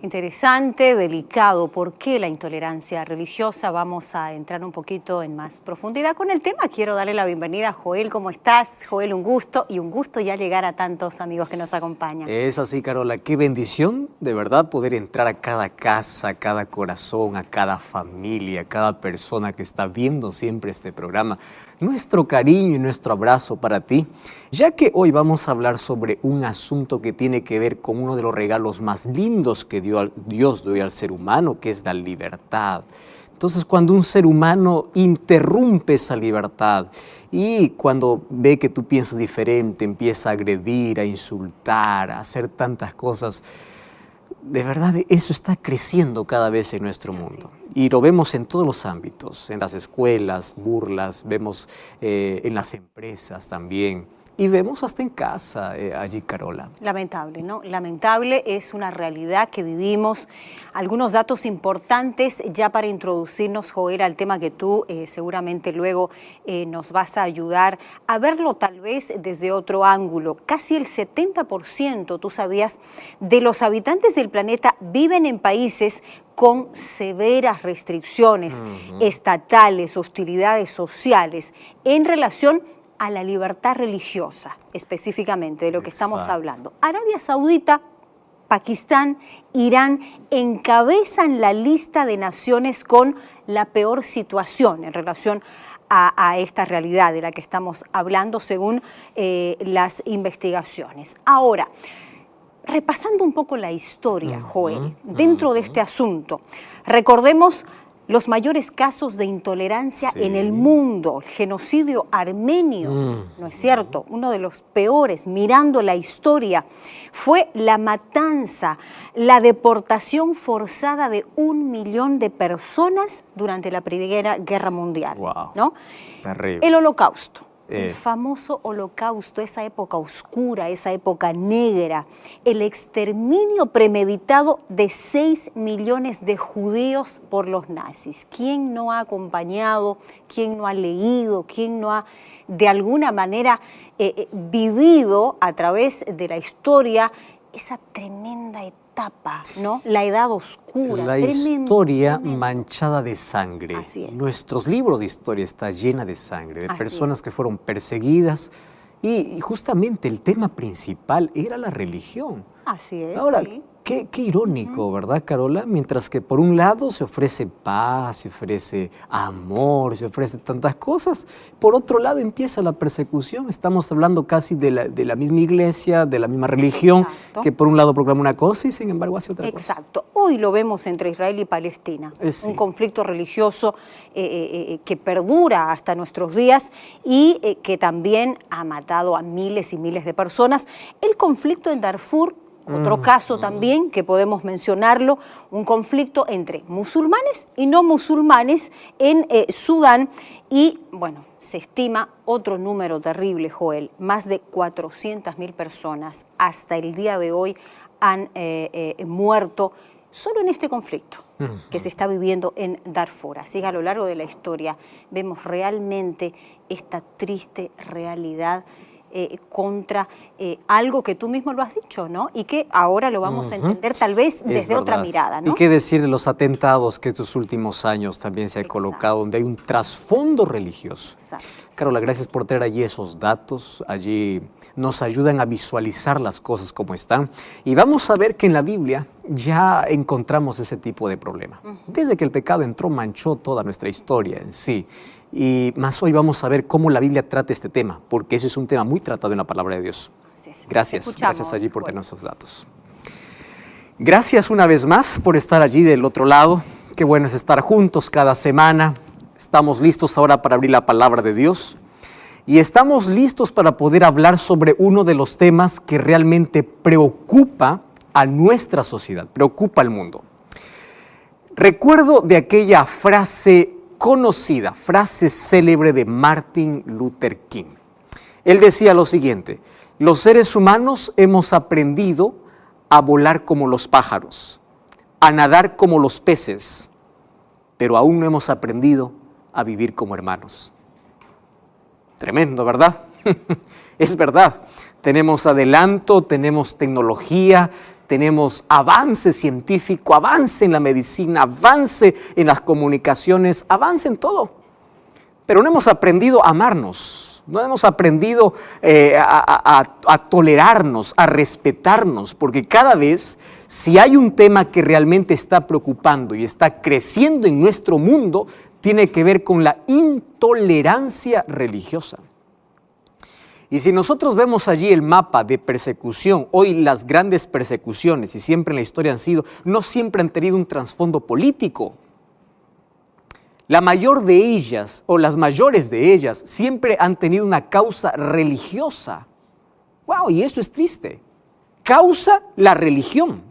Interesante, delicado. ¿Por qué la intolerancia religiosa? Vamos a entrar un poquito en más profundidad con el tema. Quiero darle la bienvenida a Joel. ¿Cómo estás? Joel, un gusto ya llegar a tantos amigos que nos acompañan. Es así, Carola. Qué bendición, de verdad, poder entrar a cada casa, a cada corazón, a cada familia, a cada persona que está viendo siempre este programa. Nuestro cariño y nuestro abrazo para ti, ya que hoy vamos a hablar sobre un asunto que tiene que ver con uno de los regalos más lindos que Dios dio al ser humano, que es la libertad. Entonces, cuando un ser humano interrumpe esa libertad y cuando ve que tú piensas diferente, empieza a agredir, a insultar, a hacer tantas cosas, de verdad eso está creciendo cada vez en nuestro mundo. Y lo vemos en todos los ámbitos, en las escuelas, burlas, vemos en las empresas también. Y vemos hasta en casa allí, Carola. Lamentable, ¿no? Lamentable, es una realidad que vivimos. Algunos datos importantes ya para introducirnos, Joel, al tema que tú seguramente luego nos vas a ayudar a verlo tal vez desde otro ángulo. Casi el 70%, tú sabías, de los habitantes del planeta viven en países con severas restricciones estatales, hostilidades sociales en relación a la libertad religiosa, específicamente de lo que estamos hablando. Arabia Saudita, Pakistán, Irán encabezan la lista de naciones con la peor situación en relación a esta realidad de la que estamos hablando según las investigaciones. Ahora, repasando un poco la historia, Joel, dentro de este asunto, recordemos los mayores casos de intolerancia en el mundo, el genocidio armenio, ¿no es cierto? Uno de los peores, mirando la historia, fue la matanza, la deportación forzada de 1 millón de personas durante la Primera Guerra Mundial, ¿no? Terrible. El Holocausto. El famoso Holocausto, esa época oscura, esa época negra, el exterminio premeditado de 6 millones de judíos por los nazis. ¿Quién no ha acompañado, quién no ha leído, quién no ha de alguna manera vivido a través de la historia esa tremenda etapa, ¿no? La edad oscura. La historia manchada de sangre. Así es. Nuestros libros de historia está llena de sangre, de personas que fueron perseguidas y justamente el tema principal era la religión. Así es. Ahora, qué irónico, ¿verdad, Carola? Mientras que por un lado se ofrece paz, se ofrece amor, se ofrece tantas cosas, por otro lado empieza la persecución. Estamos hablando casi de la misma iglesia, de la misma religión, que por un lado proclama una cosa y sin embargo hace otra cosa. Exacto. Hoy lo vemos entre Israel y Palestina, un conflicto religioso que perdura hasta nuestros días y que también ha matado a miles y miles de personas. El conflicto en Darfur, otro caso también que podemos mencionarlo, un conflicto entre musulmanes y no musulmanes en Sudán y, bueno, se estima otro número terrible, Joel, más de 400.000 personas hasta el día de hoy han muerto solo en este conflicto que se está viviendo en Darfur. Así que a lo largo de la historia vemos realmente esta triste realidad contra algo que tú mismo lo has dicho, ¿no? Y que ahora lo vamos a entender tal vez desde otra mirada, ¿no? Y qué decir de los atentados que estos últimos años también se ha colocado, donde hay un trasfondo religioso. Exacto. Carola, gracias por traer allí esos datos, allí nos ayudan a visualizar las cosas como están. Y vamos a ver que en la Biblia ya encontramos ese tipo de problema. Desde que el pecado entró, manchó toda nuestra historia en sí. Y más hoy vamos a ver cómo la Biblia trata este tema, porque ese es un tema muy tratado en la palabra de Dios. Gracias allí por tener esos datos. Gracias una vez más por estar allí del otro lado. Qué bueno es estar juntos cada semana. Estamos listos ahora para abrir la palabra de Dios. Y estamos listos para poder hablar sobre uno de los temas que realmente preocupa a nuestra sociedad, preocupa al mundo. Recuerdo de aquella frase conocida, frase célebre de Martin Luther King. Él decía lo siguiente: los seres humanos hemos aprendido a volar como los pájaros, a nadar como los peces, pero aún no hemos aprendido a vivir como hermanos. Tremendo, ¿verdad? Es verdad. Tenemos adelanto, tenemos tecnología, tenemos avance científico, avance en la medicina, avance en las comunicaciones, avance en todo. Pero no hemos aprendido a amarnos, no hemos aprendido a tolerarnos, a respetarnos, porque cada vez, si hay un tema que realmente está preocupando y está creciendo en nuestro mundo, tiene que ver con la intolerancia religiosa. Y si nosotros vemos allí el mapa de persecución, hoy las grandes persecuciones, y siempre en la historia han sido, no siempre han tenido un trasfondo político. La mayor de ellas, o las mayores de ellas, siempre han tenido una causa religiosa. ¡Wow! Y eso es triste. Causa la religión.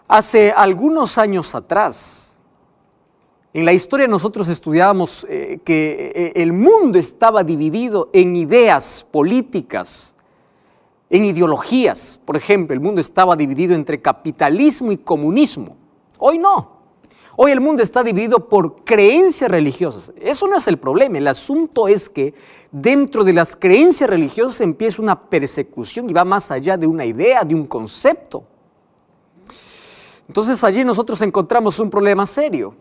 Hace algunos años atrás, en la historia nosotros estudiábamos que el mundo estaba dividido en ideas políticas, en ideologías. Por ejemplo, el mundo estaba dividido entre capitalismo y comunismo. Hoy no. Hoy el mundo está dividido por creencias religiosas. Eso no es el problema. El asunto es que dentro de las creencias religiosas empieza una persecución y va más allá de una idea, de un concepto. Entonces allí nosotros encontramos un problema serio.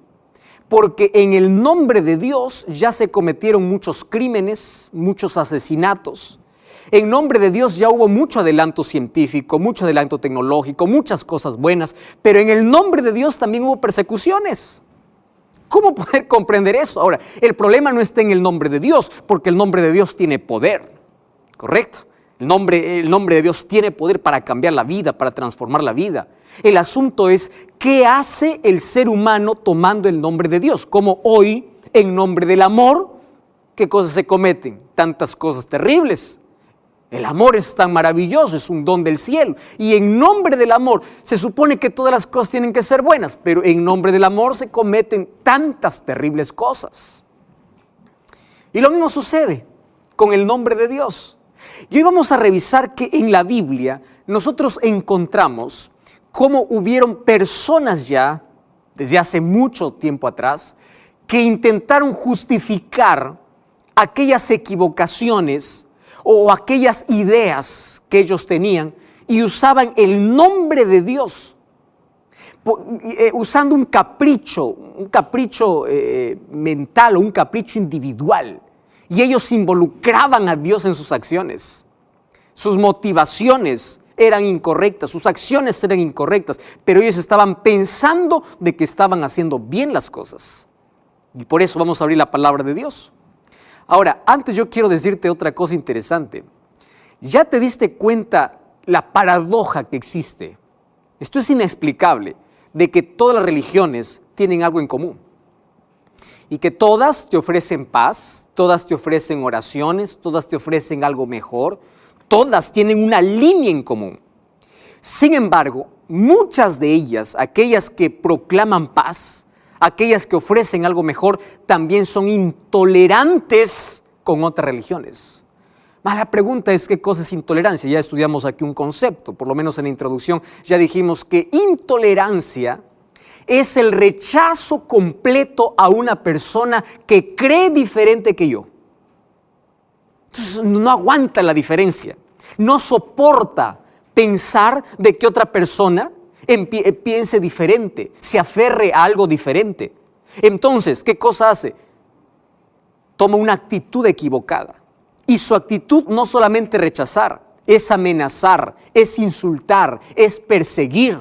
Porque en el nombre de Dios ya se cometieron muchos crímenes, muchos asesinatos. En nombre de Dios ya hubo mucho adelanto científico, mucho adelanto tecnológico, muchas cosas buenas, pero en el nombre de Dios también hubo persecuciones. ¿Cómo poder comprender eso? Ahora, el problema no está en el nombre de Dios, porque el nombre de Dios tiene poder, ¿correcto? El nombre de Dios tiene poder para cambiar la vida, para transformar la vida. El asunto es, ¿qué hace el ser humano tomando el nombre de Dios? Como hoy, en nombre del amor, ¿qué cosas se cometen? Tantas cosas terribles. El amor es tan maravilloso, es un don del cielo. Y en nombre del amor, se supone que todas las cosas tienen que ser buenas, pero en nombre del amor se cometen tantas terribles cosas. Y lo mismo sucede con el nombre de Dios. Y hoy vamos a revisar que en la Biblia nosotros encontramos cómo hubieron personas ya, desde hace mucho tiempo atrás, que intentaron justificar aquellas equivocaciones o aquellas ideas que ellos tenían y usaban el nombre de Dios, usando un capricho mental o un capricho individual. Y ellos involucraban a Dios en sus acciones. Sus motivaciones eran incorrectas, sus acciones eran incorrectas, pero ellos estaban pensando de que estaban haciendo bien las cosas. Y por eso vamos a abrir la palabra de Dios. Ahora, antes yo quiero decirte otra cosa interesante. ¿Ya te diste cuenta la paradoja que existe? Esto es inexplicable, de que todas las religiones tienen algo en común. Y que todas te ofrecen paz, todas te ofrecen oraciones, todas te ofrecen algo mejor, todas tienen una línea en común. Sin embargo, muchas de ellas, aquellas que proclaman paz, aquellas que ofrecen algo mejor, también son intolerantes con otras religiones. Mas la pregunta es, ¿qué cosa es intolerancia? Ya estudiamos aquí un concepto, por lo menos en la introducción ya dijimos que intolerancia es el rechazo completo a una persona que cree diferente que yo. Entonces no aguanta la diferencia, no soporta pensar de que otra persona piense diferente, se aferre a algo diferente. Entonces, ¿qué cosa hace? Toma una actitud equivocada. Y su actitud no solamente rechazar, es amenazar, es insultar, es perseguir.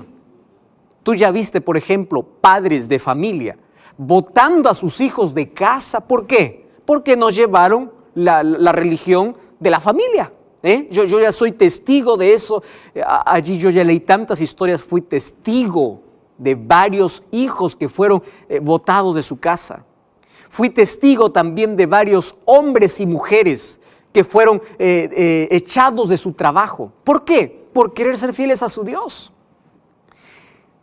Tú ya viste, por ejemplo, padres de familia botando a sus hijos de casa. ¿Por qué? Porque nos llevaron la religión de la familia. Yo ya soy testigo de eso. Allí yo ya leí tantas historias, fui testigo de varios hijos que fueron botados de su casa. Fui testigo también de varios hombres y mujeres que fueron echados de su trabajo. ¿Por qué? Por querer ser fieles a su Dios.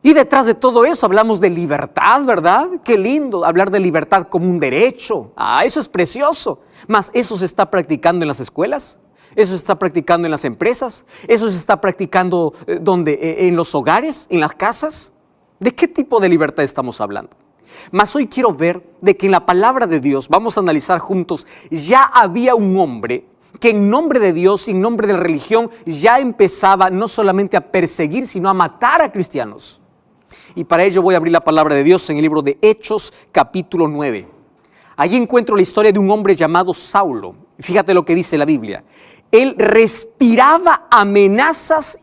Y detrás de todo eso hablamos de libertad, ¿verdad? Qué lindo hablar de libertad como un derecho. Eso es precioso. Mas ¿eso se está practicando en las escuelas? ¿Eso se está practicando en las empresas? ¿Eso se está practicando en los hogares, en las casas? ¿De qué tipo de libertad estamos hablando? Mas hoy quiero ver de que en la palabra de Dios, vamos a analizar juntos, ya había un hombre que en nombre de Dios, en nombre de la religión, ya empezaba no solamente a perseguir, sino a matar a cristianos. Y para ello voy a abrir la palabra de Dios en el libro de Hechos, capítulo 9. Allí encuentro la historia de un hombre llamado Saulo. Fíjate lo que dice la Biblia. Él respiraba amenazas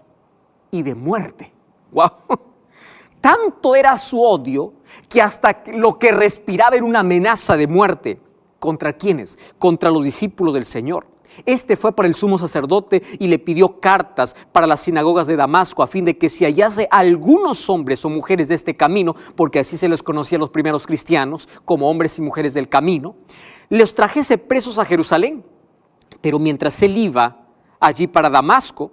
y de muerte. ¡Wow! Tanto era su odio que hasta lo que respiraba era una amenaza de muerte. ¿Contra quiénes? Contra los discípulos del Señor. Este fue para el sumo sacerdote y le pidió cartas para las sinagogas de Damasco a fin de que si hallase algunos hombres o mujeres de este camino, porque así se les conocía a los primeros cristianos como hombres y mujeres del camino, los trajese presos a Jerusalén. Pero mientras él iba allí para Damasco,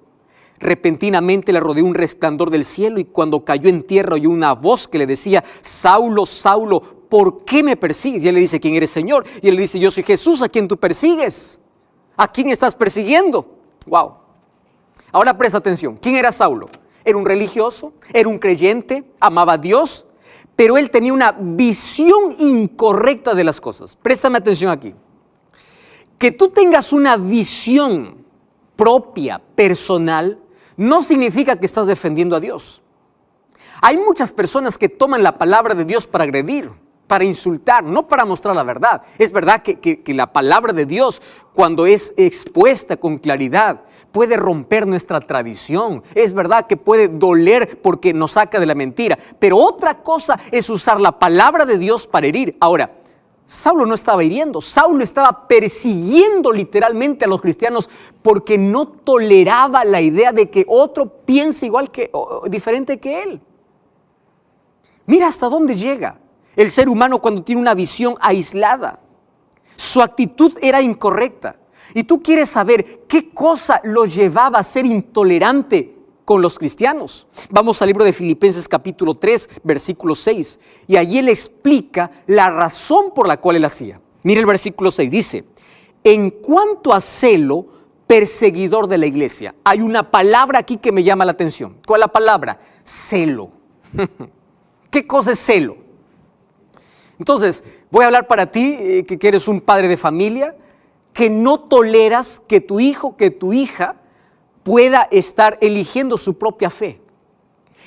repentinamente le rodeó un resplandor del cielo y cuando cayó en tierra oyó una voz que le decía: Saulo, Saulo, ¿por qué me persigues? Y él le dice: ¿quién eres, Señor? Y él le dice: yo soy Jesús a quien tú persigues. ¿A quién estás persiguiendo? Wow. Ahora presta atención. ¿Quién era Saulo? Era un religioso, era un creyente, amaba a Dios, pero él tenía una visión incorrecta de las cosas. Préstame atención aquí. Que tú tengas una visión propia, personal, no significa que estás defendiendo a Dios. Hay muchas personas que toman la palabra de Dios para agredir, para insultar, no para mostrar la verdad. Es verdad que la palabra de Dios, cuando es expuesta con claridad, puede romper nuestra tradición. Es verdad que puede doler porque nos saca de la mentira. Pero otra cosa es usar la palabra de Dios para herir. Ahora, Saulo no estaba hiriendo, Saulo estaba persiguiendo literalmente a los cristianos porque no toleraba la idea de que otro piense igual que, o diferente que él. Mira hasta dónde llega el ser humano cuando tiene una visión aislada. Su actitud era incorrecta. Y tú quieres saber qué cosa lo llevaba a ser intolerante con los cristianos. Vamos al libro de Filipenses capítulo 3, versículo 6. Y allí él explica la razón por la cual él hacía. Mira el versículo 6, dice: en cuanto a celo, perseguidor de la iglesia. Hay una palabra aquí que me llama la atención. ¿Cuál es la palabra? Celo. ¿Qué cosa es celo? Entonces, voy a hablar para ti, que eres un padre de familia, que no toleras que tu hijo, que tu hija pueda estar eligiendo su propia fe.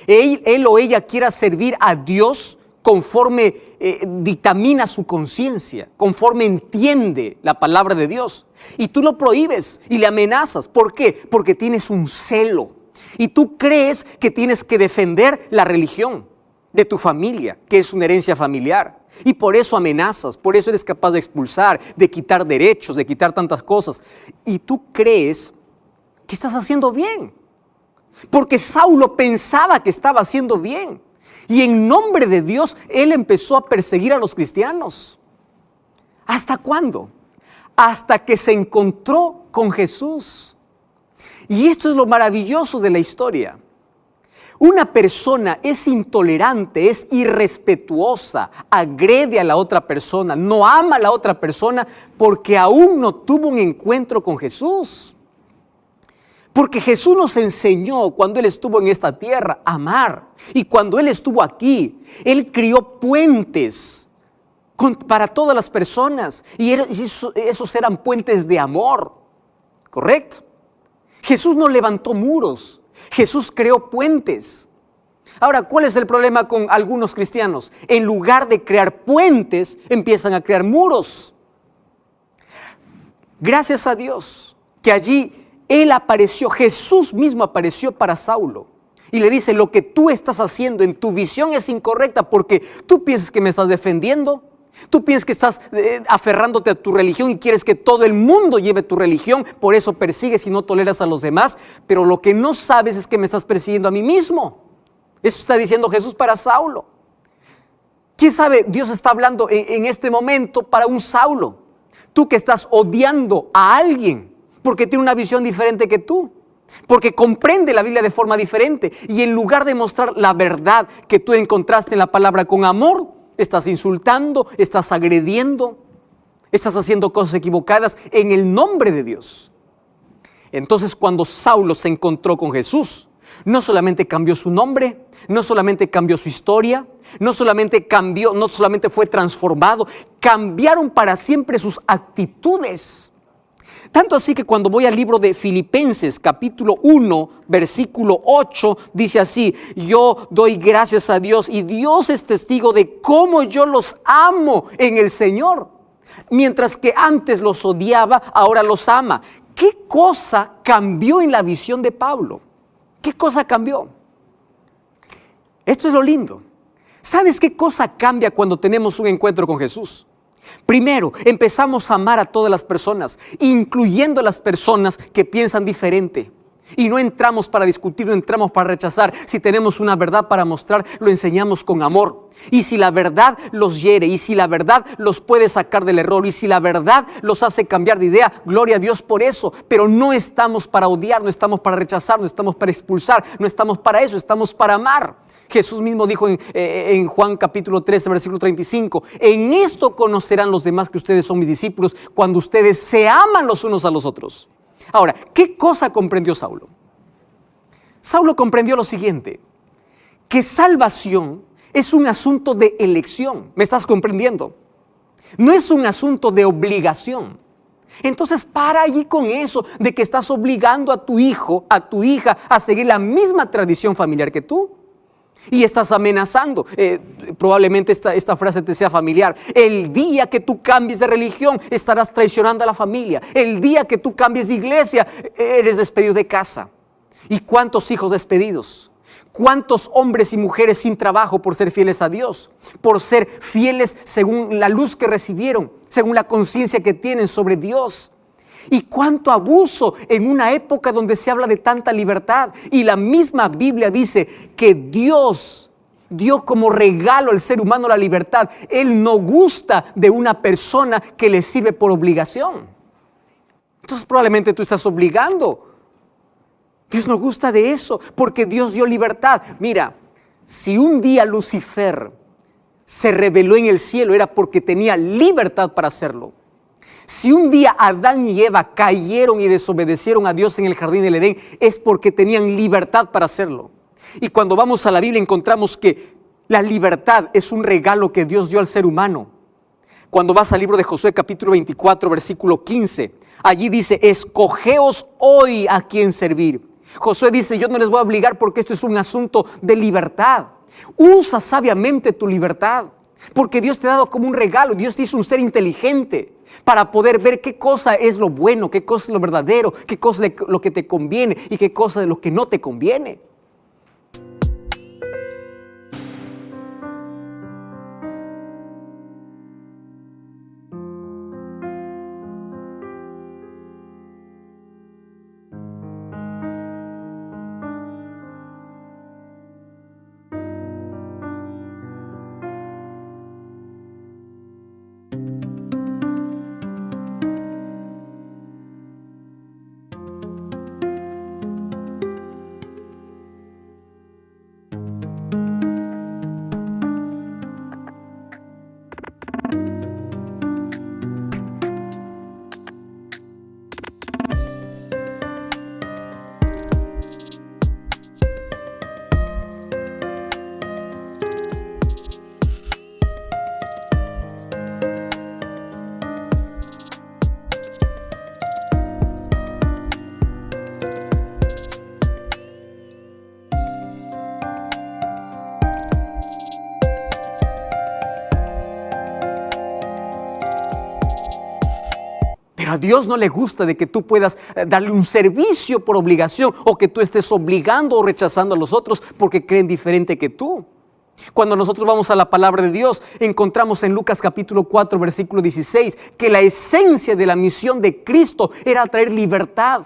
Él o ella quiera servir a Dios conforme dictamina su conciencia, conforme entiende la palabra de Dios. Y tú lo prohíbes y le amenazas. ¿Por qué? Porque tienes un celo. Y tú crees que tienes que defender la religión de tu familia, que es una herencia familiar. Y por eso amenazas, por eso eres capaz de expulsar, de quitar derechos, de quitar tantas cosas. Y tú crees que estás haciendo bien. Porque Saulo pensaba que estaba haciendo bien. Y en nombre de Dios, él empezó a perseguir a los cristianos. ¿Hasta cuándo? Hasta que se encontró con Jesús. Y esto es lo maravilloso de la historia. Una persona es intolerante, es irrespetuosa, agrede a la otra persona, no ama a la otra persona porque aún no tuvo un encuentro con Jesús. Porque Jesús nos enseñó cuando Él estuvo en esta tierra a amar. Y cuando Él estuvo aquí, Él crió puentes para todas las personas. Y esos eran puentes de amor, ¿correcto? Jesús no levantó muros. Jesús creó puentes. Ahora, ¿cuál es el problema con algunos cristianos? En lugar de crear puentes, empiezan a crear muros. Gracias a Dios que allí Él apareció, Jesús mismo apareció para Saulo. Y le dice: lo que tú estás haciendo en tu visión es incorrecta porque tú piensas que me estás defendiendo. Tú piensas que estás aferrándote a tu religión y quieres que todo el mundo lleve tu religión, por eso persigues y no toleras a los demás, pero lo que no sabes es que me estás persiguiendo a mí mismo. Eso está diciendo Jesús para Saulo. ¿Quién sabe? Dios está hablando en este momento para un Saulo. Tú que estás odiando a alguien porque tiene una visión diferente que tú, porque comprende la Biblia de forma diferente, y en lugar de mostrar la verdad que tú encontraste en la palabra con amor, estás insultando, estás agrediendo, estás haciendo cosas equivocadas en el nombre de Dios. Entonces, cuando Saulo se encontró con Jesús, no solamente cambió su nombre, no solamente cambió su historia, no solamente fue transformado, cambiaron para siempre sus actitudes. Tanto así que cuando voy al libro de Filipenses, capítulo 1, versículo 8, dice así: yo doy gracias a Dios y Dios es testigo de cómo yo los amo en el Señor. Mientras que antes los odiaba, ahora los ama. ¿Qué cosa cambió en la visión de Pablo? ¿Qué cosa cambió? Esto es lo lindo. ¿Sabes qué cosa cambia cuando tenemos un encuentro con Jesús? Primero, empezamos a amar a todas las personas, incluyendo a las personas que piensan diferente. Y no entramos para discutir, no entramos para rechazar. Si tenemos una verdad para mostrar, lo enseñamos con amor. Y si la verdad los hiere, y si la verdad los puede sacar del error, y si la verdad los hace cambiar de idea, gloria a Dios por eso. Pero no estamos para odiar, no estamos para rechazar, no estamos para expulsar, no estamos para eso, estamos para amar. Jesús mismo dijo en Juan capítulo 13, versículo 35, en esto conocerán los demás que ustedes son mis discípulos, cuando ustedes se aman los unos a los otros. Ahora, ¿qué cosa comprendió Saulo? Saulo comprendió lo siguiente: que salvación es un asunto de elección. ¿Me estás comprendiendo? No es un asunto de obligación. Entonces para allí con eso de que estás obligando a tu hijo, a tu hija a seguir la misma tradición familiar que tú. Y estás amenazando. Probablemente esta frase te sea familiar. El día que tú cambies de religión, estarás traicionando a la familia. El día que tú cambies de iglesia, eres despedido de casa. ¿Y cuántos hijos despedidos? ¿Cuántos hombres y mujeres sin trabajo por ser fieles a Dios? Por ser fieles según la luz que recibieron, según la conciencia que tienen sobre Dios. Y cuánto abuso en una época donde se habla de tanta libertad. Y la misma Biblia dice que Dios dio como regalo al ser humano la libertad. Él no gusta de una persona que le sirve por obligación. Entonces probablemente tú estás obligando. Dios no gusta de eso, porque Dios dio libertad. Mira, si un día Lucifer se rebeló en el cielo, era porque tenía libertad para hacerlo. Si un día Adán y Eva cayeron y desobedecieron a Dios en el jardín del Edén, es porque tenían libertad para hacerlo. Y cuando vamos a la Biblia encontramos que la libertad es un regalo que Dios dio al ser humano. Cuando vas al libro de Josué capítulo 24 versículo 15, allí dice: escogeos hoy a quién servir. Josué dice: yo no les voy a obligar porque esto es un asunto de libertad. Usa sabiamente tu libertad, porque Dios te ha dado como un regalo. Dios te hizo un ser inteligente para poder ver qué cosa es lo bueno, qué cosa es lo verdadero, qué cosa es lo que te conviene y qué cosa es lo que no te conviene. Pero a Dios no le gusta de que tú puedas darle un servicio por obligación, o que tú estés obligando o rechazando a los otros porque creen diferente que tú. Cuando nosotros vamos a la palabra de Dios, encontramos en Lucas capítulo 4 versículo 16 que la esencia de la misión de Cristo era traer libertad.